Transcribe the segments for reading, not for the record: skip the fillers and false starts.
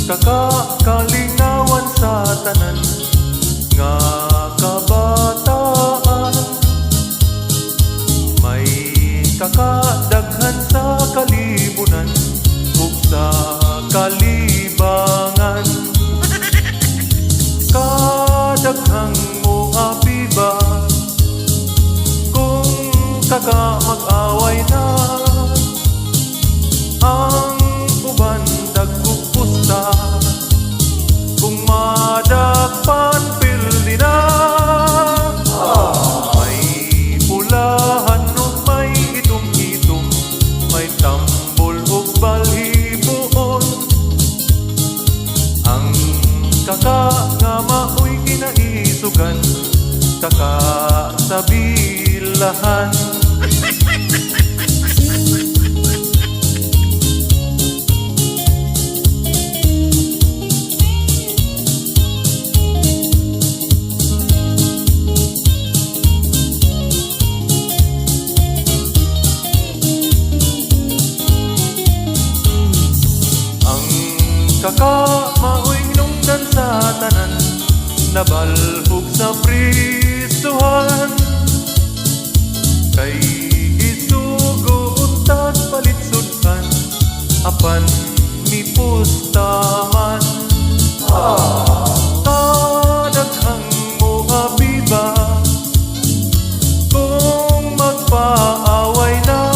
Kakakalingawan sa tanan nga kabataan, may kakadaghan sa kalibunan ug sa kalibangan. Kadaghang moapi ba kung mag-away na ang uban dagkupusta, kung madakpan pildi na may pulahan ug may itom-itom, may tambol ug balhiboon. Ang kaka nga maoy kinaisugan, kaka sa bilahan. Kaka maoy nungdan sa tanan, nabalhog sa pristuhan, kay isugo untag palitsudan, apan ni pustaman. Kadaghang moapi ba kung magpaaway na,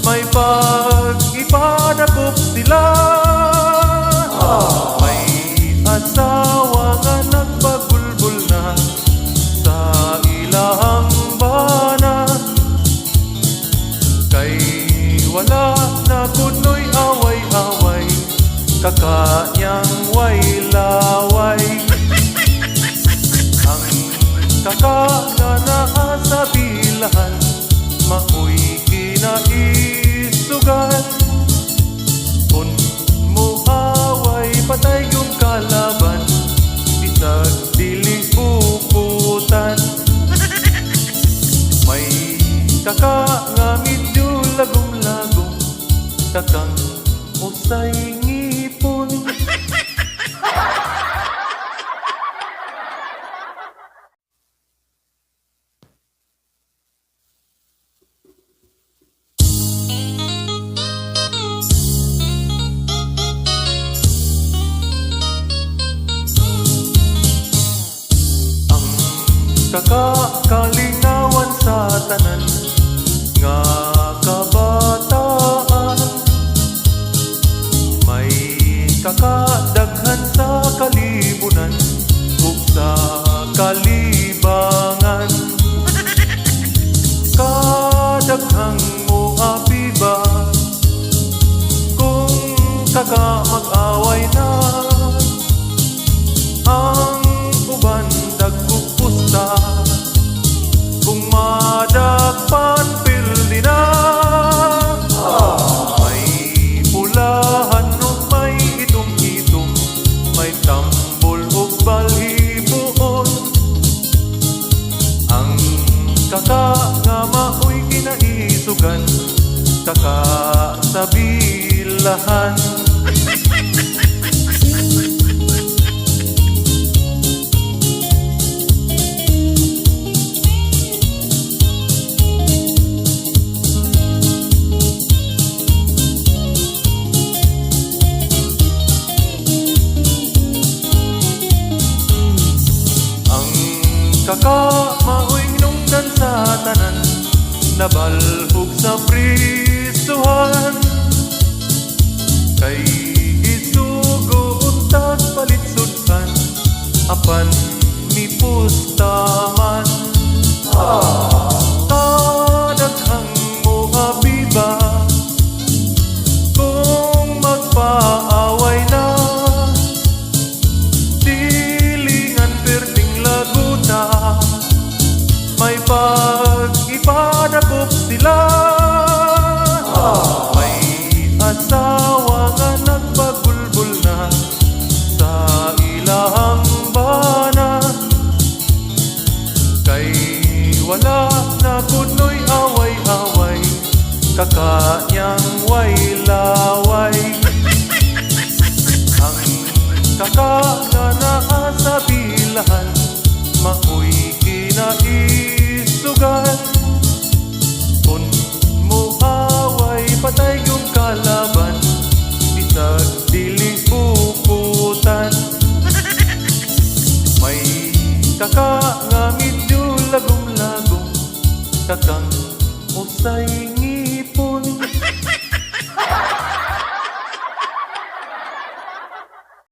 may pag-ipadakop sila. May asawa nga nagpagulbul na sa ilahang bana, kay wala na kuno'y away-away, kakanyang way laway. Ang kaka nga naa sa bilahan, maoy kinaisugan, kung muaway patay yung kalaban, bisag dili puputan. May kaka nga medyo lagom-lagom, kakang usay ngipon. Kakakalingawan sa tanan nga kabataan, may kakadaghan sa kalibunan ug sa kalibangan. Kadaghang moapi ba kung mag-away na ang uban dagkupusta, kung madakpan pildi na may pulahan ug may itom-itom, may tambol ug balhiboon. Ang kaka nga maoy kinaisugan, kaka sa bilahan. Kaka maoy nungdan sa tanan, nabalhog sa pristuhan, kay isugo untag palitsudan, apan ni pustaman. Kadaghang moapi ba kung magpaaway na, may pag-ipadakop sila. May asawa nga nagpagulbul na sa ilahang bana, kay wala na kuno'y away-away, kakanyang way laway. Ang kaka na naa sa bilahan, maoy kinaisugan. Kung muaway patay yung kalaban, bisag dili puputan. May kaka nga medyo lagom-lagom, kakang usay